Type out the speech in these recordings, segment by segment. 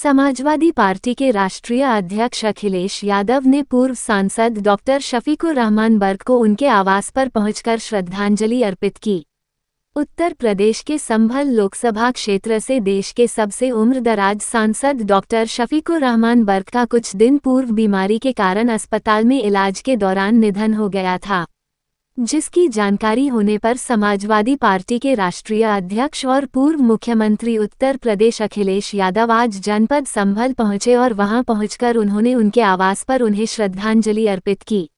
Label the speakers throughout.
Speaker 1: Samajwadi party के राष्ट्रीय अध्यक्ष अखिलेश यादव ने पूर्व सांसद डॉक्टर शफीकुर रहमान बर्क को उनके आवास पर पहुंचकर श्रद्धांजलि अर्पित की। उत्तर प्रदेश के संभल लोकसभा क्षेत्र से देश के सबसे उम्रदराज सांसद डॉक्टर शफीकुर रहमान बर्क का कुछ दिन पूर्व बीमारी के कारण अस्पताल में इलाज के दौरान निधन हो गया था, जिसकी जानकारी होने पर समाजवादी पार्टी के राष्ट्रीय अध्यक्ष और पूर्व मुख्यमंत्री उत्तर प्रदेश अखिलेश यादव आज जनपद संभल पहुंचे और वहां पहुंचकर उन्होंने उनके आवास पर उन्हें श्रद्धांजलि अर्पित की।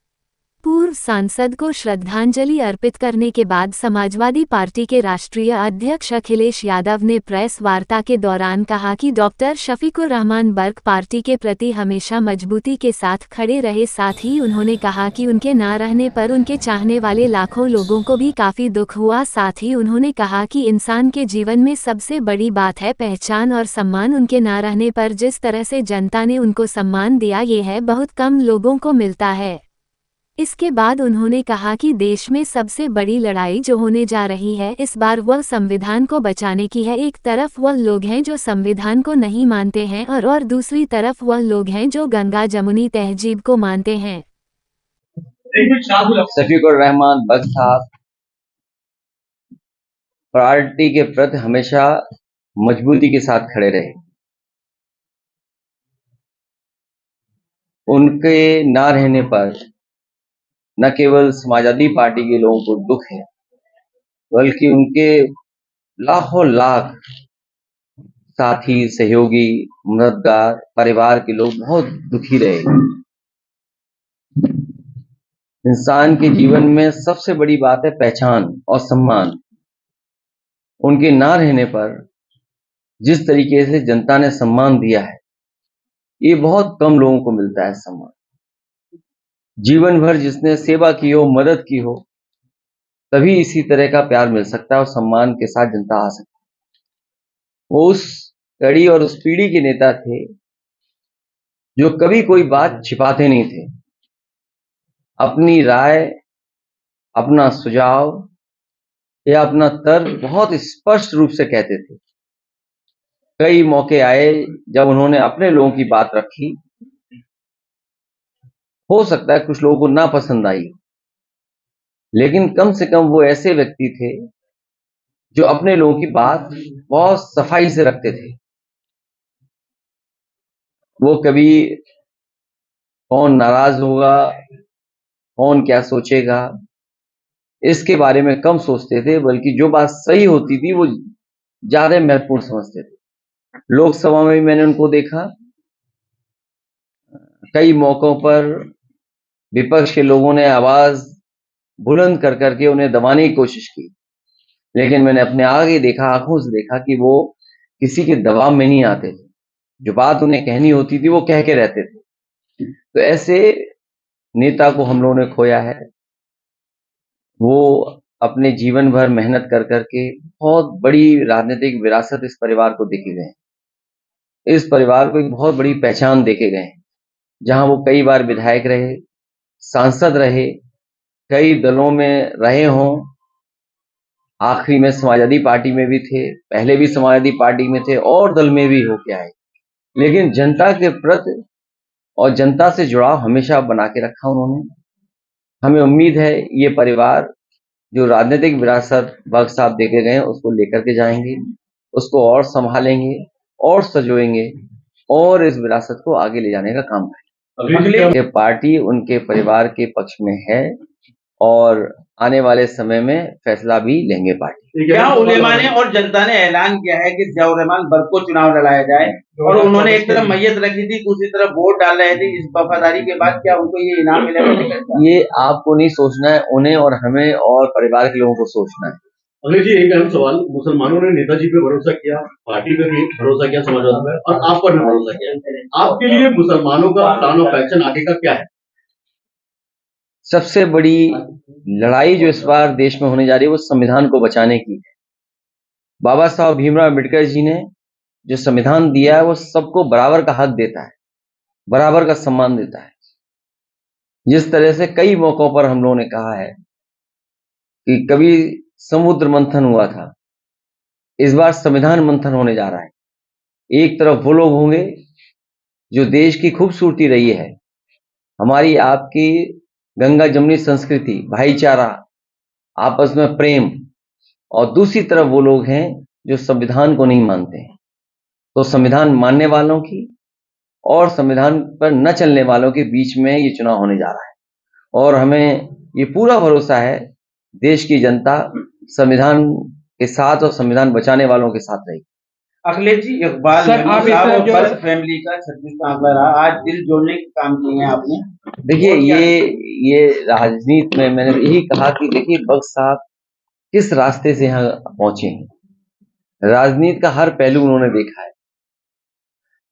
Speaker 1: पूर्व सांसद को श्रद्धांजलि अर्पित करने के बाद समाजवादी पार्टी के राष्ट्रीय अध्यक्ष अखिलेश यादव ने प्रेस वार्ता के दौरान कहा कि डॉक्टर शफीकुर रहमान बर्क पार्टी के प्रति हमेशा मजबूती के साथ खड़े रहे। साथ ही उन्होंने कहा कि उनके ना रहने पर उनके चाहने वाले लाखों लोगों को भी काफी दुख हुआ। साथ ही उन्होंने कहा कि इंसान के जीवन में सबसे बड़ी बात है पहचान और सम्मान। उनके ना रहने पर जिस तरह से जनता ने उनको सम्मान दिया, ये है बहुत कम लोगों को मिलता है। इसके बाद उन्होंने कहा कि देश में सबसे बड़ी लड़ाई जो होने जा रही है इस बार वह संविधान को बचाने की है। एक तरफ वह लोग हैं जो संविधान को नहीं मानते हैं और दूसरी तरफ वह लोग हैं जो गंगा जमुनी तहजीब को मानते हैं।
Speaker 2: शफीकुर रहमान बर्क साहब पार्टी के प्रति हमेशा मजबूती के साथ खड़े रहे। उनके ना रहने पर न केवल समाजवादी पार्टी के लोगों को दुख है, बल्कि उनके लाखों लाख साथी, सहयोगी, मददगार, परिवार के लोग बहुत दुखी रहे। इंसान के जीवन में सबसे बड़ी बात है पहचान और सम्मान। उनके ना रहने पर जिस तरीके से जनता ने सम्मान दिया है, ये बहुत कम लोगों को मिलता है। सम्मान जीवन भर जिसने सेवा की हो, मदद की हो, तभी इसी तरह का प्यार मिल सकता है और सम्मान के साथ जनता आ सकती है। वो उस कड़ी और उस पीढ़ी के नेता थे जो कभी कोई बात छिपाते नहीं थे। अपनी राय, अपना सुझाव या अपना तर्क बहुत स्पष्ट रूप से कहते थे। कई मौके आए जब उन्होंने अपने लोगों की बात रखी। हो सकता है कुछ लोगों को ना पसंद आई, लेकिन कम से कम वो ऐसे व्यक्ति थे जो अपने लोगों की बात बहुत सफाई से रखते थे। वो कभी कौन नाराज होगा, कौन क्या सोचेगा, इसके बारे में कम सोचते थे, बल्कि जो बात सही होती थी वो ज्यादा महत्वपूर्ण समझते थे। लोकसभा में भी मैंने उनको देखा। कई मौकों पर विपक्ष के लोगों ने आवाज बुलंद कर करके उन्हें दबाने की कोशिश की, लेकिन मैंने अपने आगे देखा, आंखों से देखा कि वो किसी के दबाव में नहीं आते थे। जो बात उन्हें कहनी होती थी वो कह के रहते थे। तो ऐसे नेता को हम लोगों ने खोया है। वो अपने जीवन भर मेहनत कर करके बहुत बड़ी राजनीतिक विरासत इस परिवार को देके गए। इस परिवार को एक बहुत बड़ी पहचान देके गए। जहां वो कई बार विधायक रहे, सांसद रहे, कई दलों में रहे हों, आखिरी में समाजवादी पार्टी में भी थे, पहले भी समाजवादी पार्टी में थे और दल में भी होके आए, लेकिन जनता के प्रति और जनता से जुड़ाव हमेशा बना के रखा उन्होंने। हमें उम्मीद है ये परिवार जो राजनीतिक विरासत बर्क साहब देके गए उसको लेकर के जाएंगे, उसको और संभालेंगे और सजोएंगे और इस विरासत को आगे ले जाने का काम करेंगे। पार्टी उनके परिवार के पक्ष में है और आने वाले समय में फैसला भी लेंगे पार्टी।
Speaker 3: क्या उलेमा ने और जनता ने ऐलान किया है कि ज़ियाउर रहमान बर्क को चुनाव लड़ाया जाए, और उन्होंने एक तरफ मैयत रखी थी, दूसरी तरफ वोट डाल रहे थे। इस वफादारी के बाद क्या उनको ये इनाम मिलेगा?
Speaker 2: ये आपको नहीं सोचना है, उन्हें और हमें और परिवार के लोगों को सोचना है।
Speaker 4: अखिलेश जी, एक अहम सवाल, मुसलमानों ने नेताजी पे भरोसा किया, पार्टी पे भी भरोसा किया, समाजवाद पे, और आप पर भी भरोसा किया। आपके लिए मुसलमानों का प्लान ऑफ एक्शन आगे का क्या है?
Speaker 2: सबसे बड़ी लड़ाई जो इस बार देश में होने जा रही है वो संविधान को बचाने की है। बाबा साहब भीमराव अम्बेडकर जी ने जो संविधान दिया है वो सबको बराबर का हक देता है, बराबर का सम्मान देता है। जिस तरह से कई मौकों पर हम लोगों ने कहा है कि कभी समुद्र मंथन हुआ था, इस बार संविधान मंथन होने जा रहा है। एक तरफ वो लोग होंगे जो देश की खूबसूरती रही है, हमारी आपकी गंगा जमुनी संस्कृति, भाईचारा, आपस में प्रेम, और दूसरी तरफ वो लोग हैं जो संविधान को नहीं मानते हैं। तो संविधान मानने वालों की और संविधान पर न चलने वालों के बीच में ये चुनाव होने जा रहा है, और हमें ये पूरा भरोसा है देश की जनता संविधान के साथ और संविधान बचाने वालों के साथ रहेगी।
Speaker 3: अखिलेश जी, इकबाल
Speaker 5: आप
Speaker 3: साहब और
Speaker 5: जो
Speaker 3: बर्क फैमिली का 36वां आंकड़ा रहा, आज दिल जोड़ने के काम किए हैं आपने।
Speaker 2: देखिए, ये राजनीति में मैंने यही कहा कि देखिए बख्श साहब किस रास्ते से यहाँ पहुंचे हैं। राजनीति का हर पहलू उन्होंने देखा है,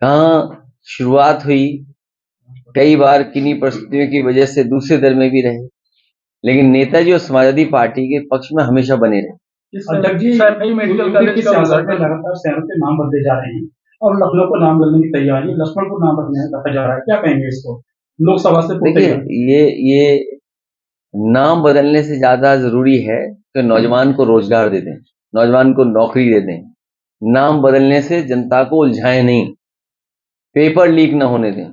Speaker 2: कहाँ शुरुआत हुई, कई बार किन्हीं परिस्थितियों की वजह से दूसरे दल में भी रहे, लेकिन नेताजी और समाजवादी पार्टी के पक्ष में हमेशा बने रहे।
Speaker 5: अध्यक्ष जी, मेडिकल कॉलेज की सियासत में लगातार शहरों के नाम बदले जा रहे हैं और लखनऊ को नाम बदलने की तैयारी, लक्ष्मण को नाम बदलने रखा जा रहा है, क्या कहेंगे इसको? लोकसभा से
Speaker 2: देखिए, ये नाम बदलने से ज्यादा जरूरी है कि नौजवान को रोजगार दे दें, नौजवान को नौकरी दे दें। नाम बदलने से जनता को उलझाएं नहीं, पेपर लीक ना होने दें।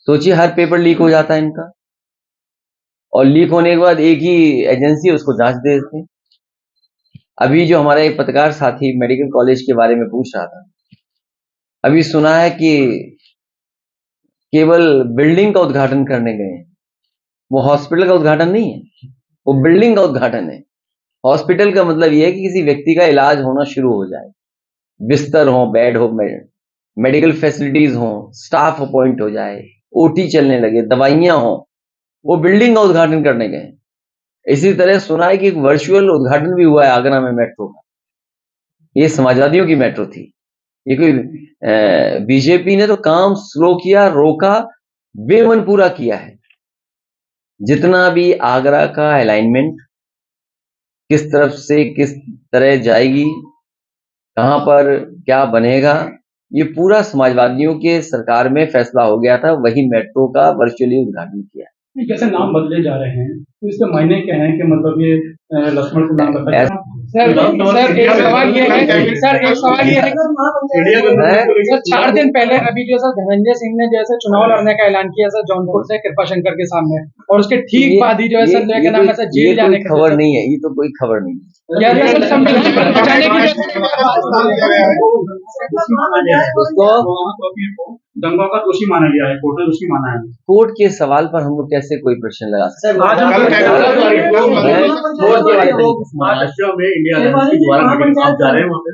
Speaker 2: सोचिए, हर पेपर लीक हो जाता है इनका, और लीक होने के बाद एक ही एजेंसी उसको जांच दे देते हैं। अभी जो हमारा एक पत्रकार साथी मेडिकल कॉलेज के बारे में पूछ रहा था, अभी सुना है कि केवल बिल्डिंग का उद्घाटन करने गए हैं, वो हॉस्पिटल का उद्घाटन नहीं है, वो बिल्डिंग का उद्घाटन है। हॉस्पिटल का मतलब यह है कि किसी व्यक्ति का इलाज होना शुरू हो जाए, बिस्तर हो, बेड हो, मेडिकल फैसिलिटीज हो, स्टाफ अपॉइंट हो जाए, ओटी चलने लगे, दवाइयां हो, वो बिल्डिंग का उद्घाटन करने गए। इसी तरह सुना है कि एक वर्चुअल उद्घाटन भी हुआ है आगरा में मेट्रो का। ये समाजवादियों की मेट्रो थी, ये कोई बीजेपी ने तो काम स्लो किया, रोका, बेमन पूरा किया है। जितना भी आगरा का अलाइनमेंट किस तरफ से किस तरह जाएगी, कहां पर क्या बनेगा, ये पूरा समाजवादियों के सरकार में फैसला हो गया था, वही मेट्रो का वर्चुअली उद्घाटन किया।
Speaker 5: जैसे नाम बदले जा रहे हैं तो इसके मायने क्या है कि मतलब ये लक्ष्मण को नाम रखा जाए? सर, एक सवाल ये है सर 4 दिन पहले अभी जो सर धनंजय सिंह ने जैसे चुनाव लड़ने का ऐलान किया सर जौनपुर से कृपाशंकर के सामने, और उसके ठीक बाद ही जो है सर क्या नाम है सर जेल जाने की
Speaker 2: खबर नहीं है, ये तो कोई खबर नहीं है।
Speaker 5: दंगों का दोषी माना गया है, कोर्ट ने दोषी माना है।
Speaker 2: कोर्ट के सवाल पर हम लोग कैसे कोई प्रश्न लगा सकते हैं?
Speaker 4: महाराष्ट्र में इंडिया अलायंस के द्वारा मीटिंग आप जा रहे हैं वहां पे?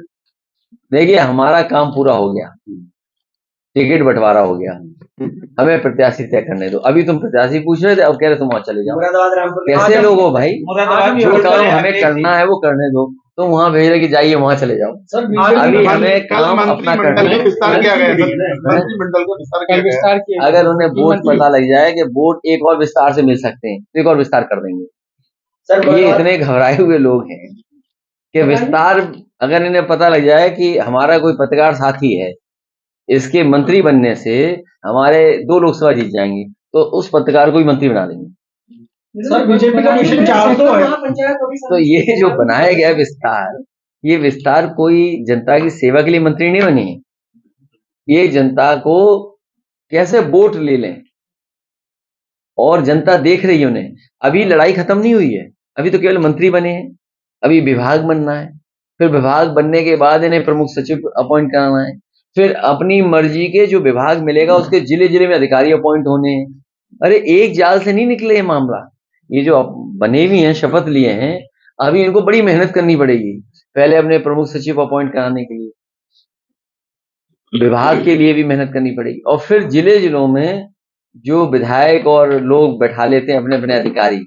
Speaker 2: देखिए, हमारा काम पूरा हो गया, टिकट बंटवारा हो गया, हमें प्रत्याशी तय करने दो। अभी तुम प्रत्याशी पूछ रहे थे, अब कह रहे तुम वहां चले जाओ। कैसे लोग हो भाई? जो काम हमें करना है वो करने दो, तुम वहां भेज रहे कि जाइए वहां चले जाओ। अभी हमें काम अपना करना है। अगर उन्हें वोट पता लग जाए कि वोट एक और विस्तार से मिल सकते हैं तो एक और विस्तार कर देंगे। ये इतने घबराए हुए लोग हैं कि विस्तार, अगर इन्हें पता लग जाए कि हमारा कोई पत्रकार साथी है, इसके मंत्री बनने से हमारे 2 लोकसभा जीत जाएंगी, तो उस पत्रकार को भी मंत्री बना देंगे।
Speaker 5: सर बीजेपी का मिशन 4 तो है।
Speaker 2: तो ये जो बनाया गया विस्तार, ये विस्तार कोई जनता की सेवा के लिए मंत्री नहीं बने, ये जनता को कैसे वोट ले लें, और जनता देख रही है उन्हें। अभी लड़ाई खत्म नहीं हुई है, अभी तो केवल मंत्री बने हैं, अभी विभाग बनना है, फिर विभाग बनने के बाद इन्हें प्रमुख सचिव अपॉइंट कराना है, फिर अपनी मर्जी के जो विभाग मिलेगा उसके जिले जिले में अधिकारी अपॉइंट होने हैं। अरे एक जाल से नहीं निकले ये मामला, ये जो बने भी हैं, शपथ लिए हैं, अभी इनको बड़ी मेहनत करनी पड़ेगी। पहले अपने प्रमुख सचिव अपॉइंट कराने के लिए, विभाग के लिए भी मेहनत करनी पड़ेगी, और फिर जिले जिलों में जो विधायक और लोग बैठा लेते हैं अपने अपने अधिकारी,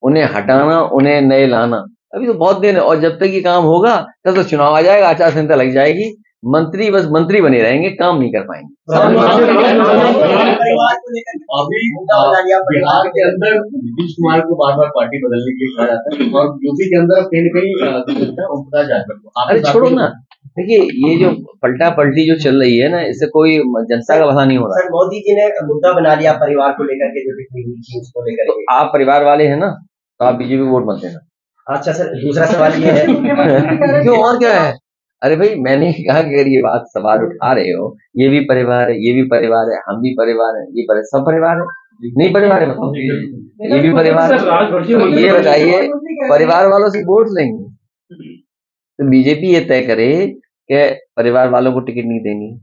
Speaker 2: उन्हें हटाना, उन्हें नए लाना, अभी तो बहुत दिन है। और जब तक ये काम होगा तब तो चुनाव आ जाएगा, आचार संहिता लग जाएगी, मंत्री बस मंत्री बने रहेंगे, काम नहीं कर पाएंगे।
Speaker 4: अभी बिहार के अंदर नीतीश कुमार को बार बार पार्टी बदलने के लिए कहा जाता है, और यूपी के अंदर कहीं न कहीं
Speaker 2: अरे छोड़ो ना, देखिए ये जो पलटा पलटी जो चल रही है ना, इससे कोई जनता का भला नहीं हो रहा।
Speaker 6: सर मोदी जी ने मुद्दा बना लिया परिवार को लेकर के, जो टिप्पणी हुई थी उसको लेकर के।
Speaker 2: आप परिवार वाले हैं ना, तो आप बीजेपी वोट मत देना।
Speaker 6: अच्छा सर, दूसरा सवाल ये है
Speaker 2: क्यों, और क्या है? अरे भाई मैंने कहा कि अगर ये बात सवाल उठा रहे हो, ये भी परिवार है, ये भी परिवार है, हम भी परिवार है, ये सब परिवार है, नहीं परिवार है बताओ, ये भी परिवार है। तो ये बताइए परिवार वालों से वोट लेंगे तो बीजेपी ये तय करे कि परिवार वालों को टिकट नहीं देनी,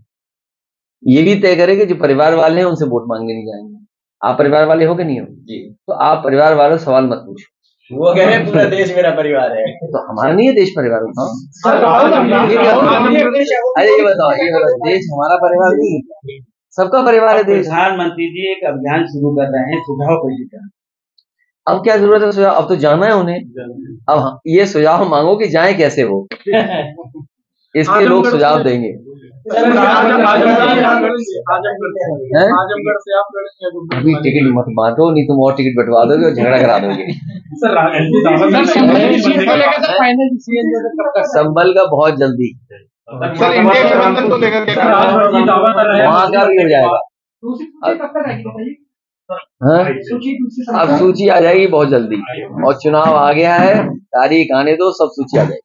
Speaker 2: ये भी तय करे कि जो परिवार वाले हैं उनसे वोट मांगने नहीं जाएंगे। आप परिवार वाले हो कि नहीं हो जी, तो आप परिवार वालों से सवाल मत पूछो।
Speaker 6: वो कह रहे हैं पूरा देश मेरा परिवार है।
Speaker 2: तो हमारा नहीं है देश परिवार बताओ। अरे ये बताओ देश हमारा परिवार नहीं है, सबका परिवार है देश।
Speaker 3: प्रधानमंत्री जी एक अभियान शुरू कर रहे हैं सुझाव पेश करने।
Speaker 2: अब क्या जरूरत है सुझाव, अब तो जाना है उन्हें। अब ये सुझाव मांगो कि जाए कैसे वो, इसके लोग सुझाव देंगे। अभी टिकट मत बांटो, नहीं तुम और टिकट बंटवा दोगे और झगड़ा करा दोगे। संभल का बहुत जल्दी वहां का भी हो जाएगा। हाँ? अब सूची आ जाएगी बहुत जल्दी, और चुनाव आ गया है, तारीख आने दो सब सूची आ जाएगी।